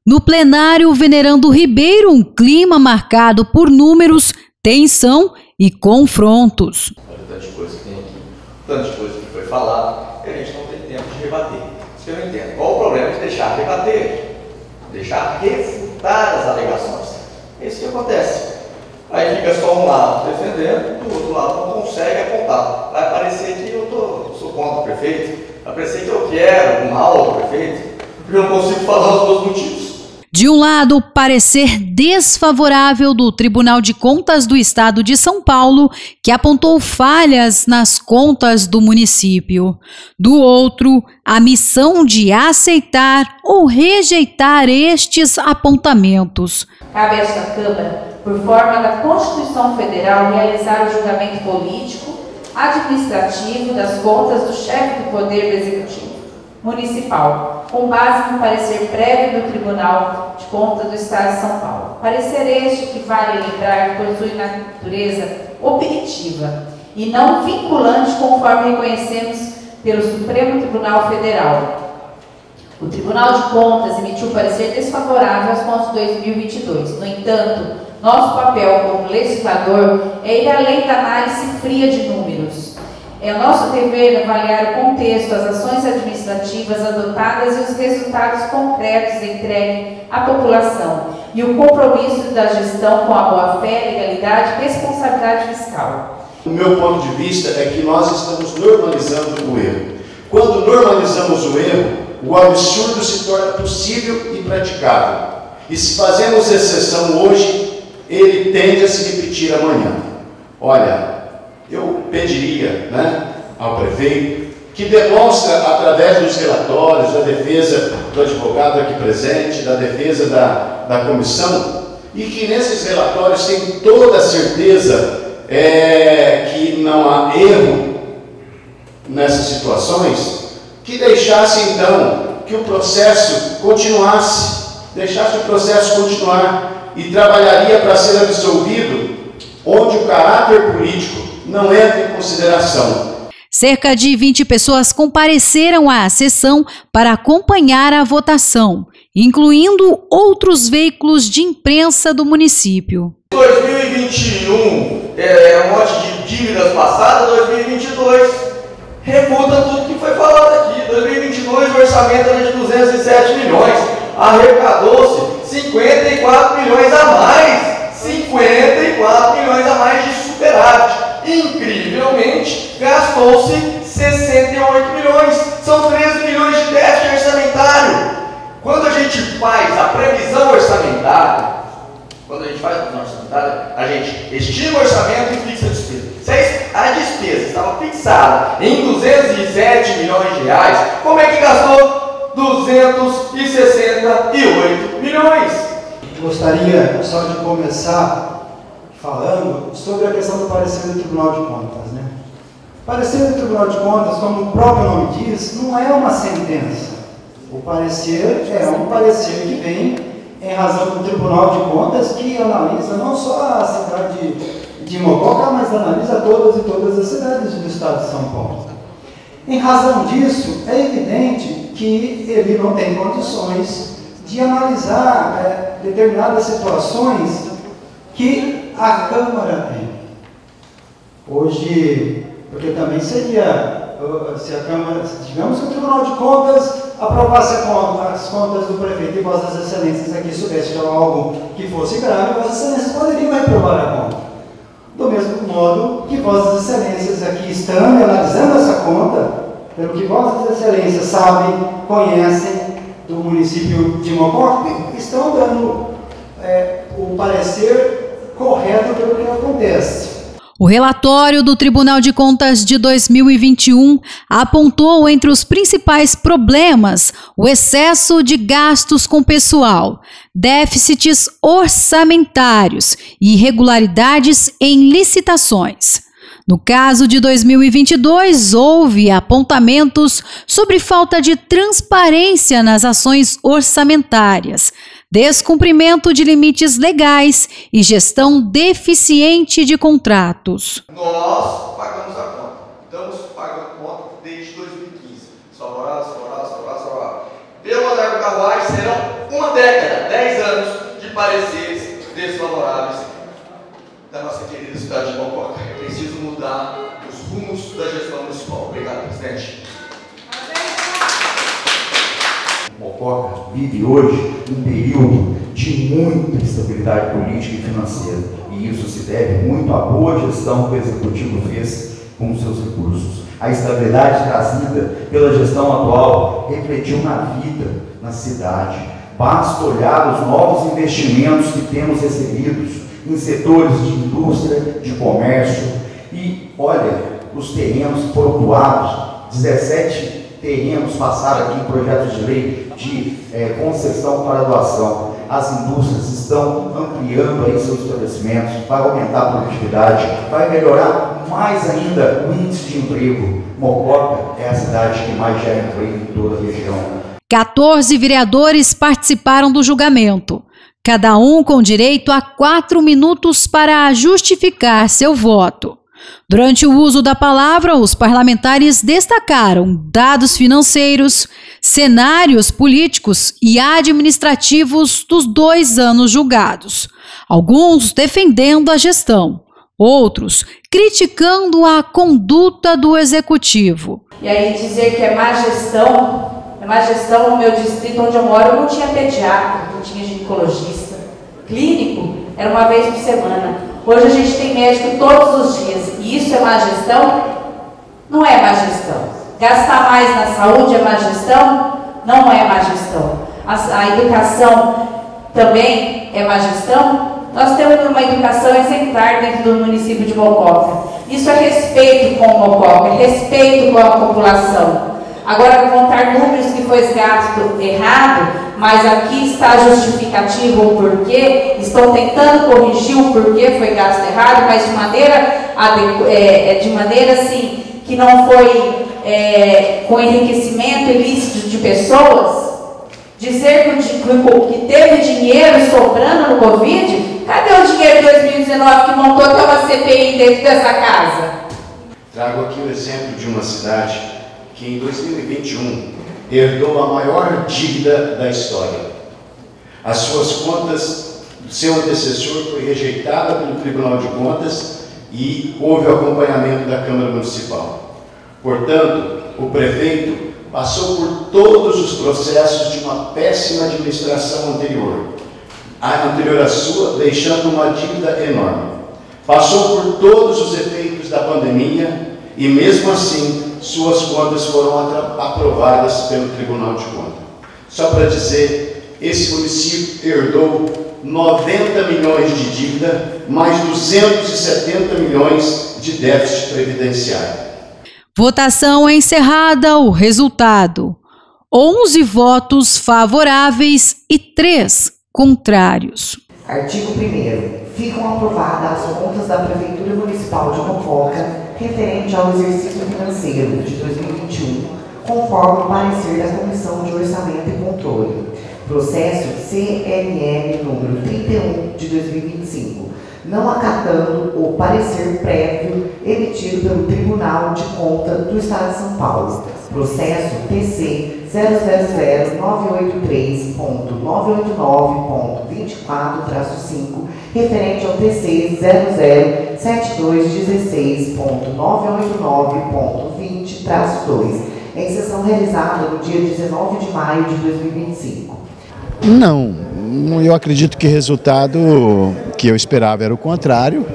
No plenário, Venerando Ribeiro, um clima marcado por números, tensão e confrontos. Olha tantas coisas que tem aqui, tantas coisas que foi falado, e a gente não tem tempo de rebater. Isso que eu não entendo. Qual o problema de deixar rebater? Deixar refutar as alegações. É isso que acontece. Aí fica só um lado defendendo, do outro lado não consegue apontar. Vai parecer que eu sou contra o prefeito, vai parecer que eu quero o mal do prefeito, porque eu não consigo falar os meus motivos. De um lado, o parecer desfavorável do Tribunal de Contas do Estado de São Paulo, que apontou falhas nas contas do município. Do outro, a missão de aceitar ou rejeitar estes apontamentos. Cabe a esta Câmara, por forma da Constituição Federal, realizar o julgamento político, administrativo das contas do chefe do Poder Executivo Municipal, com base no parecer prévio do Tribunal de Contas do Estado de São Paulo. Parecer este que, vale lembrar, possui natureza operativa e não vinculante, conforme reconhecemos pelo Supremo Tribunal Federal. O Tribunal de Contas emitiu parecer desfavorável aos contos de 2022. No entanto, nosso papel como legislador é ir além da análise fria de números. É nosso dever avaliar o contexto, as ações administrativas adotadas e os resultados concretos entregues à população e o compromisso da gestão com a boa-fé, legalidade e responsabilidade fiscal. O meu ponto de vista é que nós estamos normalizando o erro. Quando normalizamos o erro, o absurdo se torna possível e praticável. E se fazemos exceção hoje, ele tende a se repetir amanhã. Olha, eu pediria, ao prefeito que demonstre através dos relatórios, da defesa do advogado aqui presente, da defesa da comissão, e que nesses relatórios tem toda a certeza que não há erro nessas situações, que deixasse então que o processo continuasse, deixasse o processo continuar e trabalharia para ser absolvido onde o caráter político não entra em consideração. Cerca de 20 pessoas compareceram à sessão para acompanhar a votação, incluindo outros veículos de imprensa do município. 2021 é um monte de dívidas passadas, 2022 refuta tudo que foi falado aqui. 2022 o orçamento era de 207 milhões, arrecadou-se 54 milhões a mais, 54 milhões a mais de superávit. Incrivelmente, gastou-se 68 milhões, são 13 milhões de déficit orçamentário. Quando a gente faz a previsão orçamentária, a gente estima o orçamento e fixa a despesa. Se a despesa estava fixada em 207 milhões de reais, como é que gastou 268 milhões? Gostaria só de começar falando sobre a questão do parecer do Tribunal de Contas. O parecer do Tribunal de Contas, como o próprio nome diz, não é uma sentença. O parecer é um parecer que vem em razão do Tribunal de Contas, que analisa não só a cidade de Mococa, mas analisa todas as cidades do estado de São Paulo. Em razão disso, é evidente que ele não tem condições de analisar determinadas situações que a Câmara tem. Hoje, porque também seria, se a Câmara, digamos que o Tribunal de Contas aprovasse as contas do prefeito e Vossas Excelências aqui soubesse algo que fosse grave, Vossas Excelências poderiam reprovar a conta. Do mesmo modo que Vossas Excelências aqui estão analisando essa conta, pelo que Vossas Excelências sabem, conhecem do município de Mococa, estão dando o parecer correto pelo que acontece. O relatório do Tribunal de Contas de 2021 apontou entre os principais problemas o excesso de gastos com pessoal, déficits orçamentários e irregularidades em licitações. No caso de 2022, houve apontamentos sobre falta de transparência nas ações orçamentárias, descumprimento de limites legais e gestão deficiente de contratos. Nós pagamos a conta. Estamos pagando conta desde 2015. Pelo andar do carruagem serão uma década, 10 anos de pareceres desfavoráveis da nossa querida cidade de Mococa. É preciso mudar os rumos da gestão municipal. Obrigado, presidente. Mococa vive hoje um período de muita instabilidade política e financeira, e isso se deve muito à boa gestão que o Executivo fez com os seus recursos. A estabilidade trazida pela gestão atual refletiu na vida, na cidade. Basta olhar os novos investimentos que temos recebidos em setores de indústria, de comércio, e olha, os terrenos foram doados, 17 terrenos passaram aqui em projetos de lei de concessão para doação. As indústrias estão ampliando aí seus estabelecimentos, vai aumentar a produtividade, vai melhorar mais ainda o índice de emprego. Mococa é a cidade que mais gera emprego em toda a região. 14 vereadores participaram do julgamento, cada um com direito a 4 minutos para justificar seu voto. Durante o uso da palavra, os parlamentares destacaram dados financeiros, cenários políticos e administrativos dos 2 anos julgados, alguns defendendo a gestão, outros criticando a conduta do executivo. E aí dizer que é má gestão no meu distrito onde eu moro, não tinha pediatra, não tinha ginecologista, clínico era uma vez por semana. Hoje a gente tem médico todos os dias, e isso é má gestão? Não é má gestão. Gastar mais na saúde é má gestão? Não é má gestão. A educação também é má gestão? Nós temos uma educação exemplar dentro do município de Mococa. Isso é respeito com o Mococa, é respeito com a população. Agora, contar números que foi gasto errado, mas aqui está justificativo o porquê, estão tentando corrigir o porquê foi gasto errado, mas de maneira assim, que não foi com enriquecimento ilícito de pessoas. Dizer que teve dinheiro sobrando no Covid, cadê o dinheiro de 2019 que montou até uma CPI dentro dessa casa? Trago aqui o exemplo de uma cidade que em 2021 herdou a maior dívida da história. As suas contas, seu antecessor foi rejeitada pelo Tribunal de Contas e houve o acompanhamento da Câmara Municipal. Portanto, o prefeito passou por todos os processos de uma péssima administração anterior à sua, deixando uma dívida enorme. Passou por todos os efeitos da pandemia e, mesmo assim, suas contas foram aprovadas pelo Tribunal de Contas. Só para dizer, esse município herdou 90 milhões de dívida, mais 270 milhões de déficit previdenciário. Votação encerrada, o resultado: 11 votos favoráveis e 3 contrários. Artigo 1º. Ficam aprovadas as contas da Prefeitura Municipal de Mococa referente ao exercício financeiro de 2021, conforme o parecer da Comissão de Orçamento e Controle. Processo CNM número 31 de 2025, não acatando o parecer prévio emitido pelo Tribunal de Contas do Estado de São Paulo. Processo TC 000.983.989.24-5, referente ao TC 007216.989.20-2, em sessão realizada no dia 19 de maio de 2025. Não, eu acredito que o resultado que eu esperava era o contrário,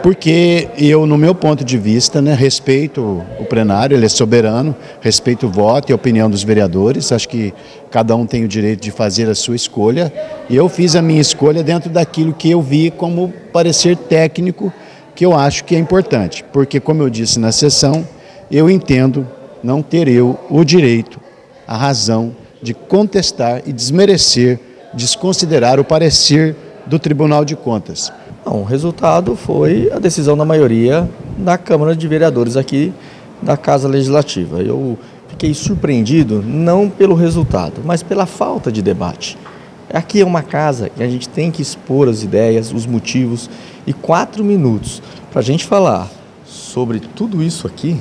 porque eu, no meu ponto de vista, respeito o plenário, ele é soberano, respeito o voto e a opinião dos vereadores, acho que cada um tem o direito de fazer a sua escolha, e eu fiz a minha escolha dentro daquilo que eu vi como parecer técnico, que eu acho que é importante, porque, como eu disse na sessão, eu entendo não ter eu o direito, a razão de contestar e desmerecer, desconsiderar o parecer do Tribunal de Contas. Não, o resultado foi a decisão da maioria da Câmara de Vereadores aqui da Casa Legislativa. Eu fiquei surpreendido não pelo resultado, mas pela falta de debate. Aqui é uma casa que a gente tem que expor as ideias, os motivos, e 4 minutos para a gente falar sobre tudo isso aqui,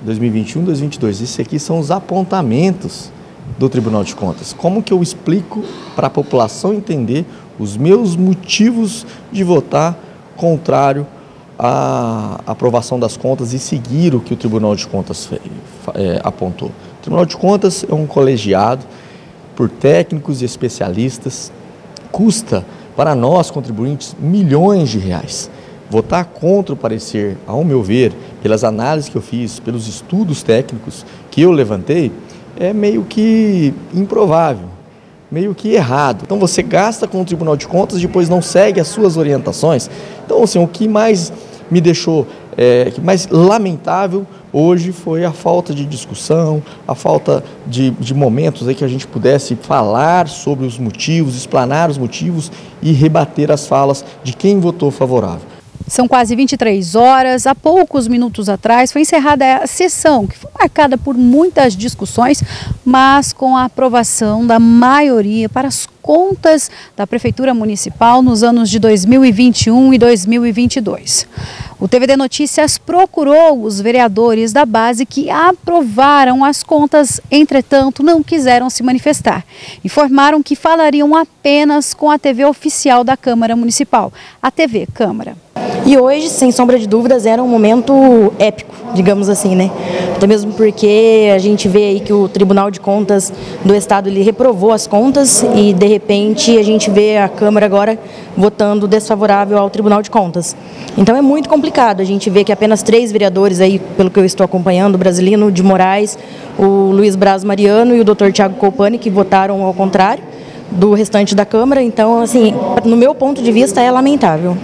2021, 2022, isso aqui são os apontamentos do Tribunal de Contas? Como que eu explico para a população entender os meus motivos de votar contrário à aprovação das contas e seguir o que o Tribunal de Contas apontou? O Tribunal de Contas é um colegiado por técnicos e especialistas, custa para nós, contribuintes, milhões de reais. Votar contra o parecer, ao meu ver, pelas análises que eu fiz, pelos estudos técnicos que eu levantei, é meio que improvável, meio que errado. Então você gasta com o Tribunal de Contas e depois não segue as suas orientações. Então, assim, o que mais me deixou mais lamentável hoje foi a falta de discussão, a falta de momentos aí que a gente pudesse falar sobre os motivos, explanar os motivos e rebater as falas de quem votou favorável. São quase 23 horas, há poucos minutos atrás foi encerrada a sessão, que foi marcada por muitas discussões, mas com a aprovação da maioria para as contas da Prefeitura Municipal nos anos de 2021 e 2022. O TVD Notícias procurou os vereadores da base que aprovaram as contas, entretanto, não quiseram se manifestar. Informaram que falariam apenas com a TV oficial da Câmara Municipal, a TV Câmara. E hoje, sem sombra de dúvidas, era um momento épico, digamos assim, né? Até mesmo porque a gente vê aí que o Tribunal de Contas do Estado ele reprovou as contas e, de repente, a gente vê a Câmara agora votando desfavorável ao Tribunal de Contas. Então é muito complicado, a gente vê que apenas 3 vereadores aí, pelo que eu estou acompanhando, o Brasilino de Moraes, o Luiz Braz Mariano e o Dr. Thiago Colpani, que votaram ao contrário do restante da Câmara. Então, assim, no meu ponto de vista, é lamentável.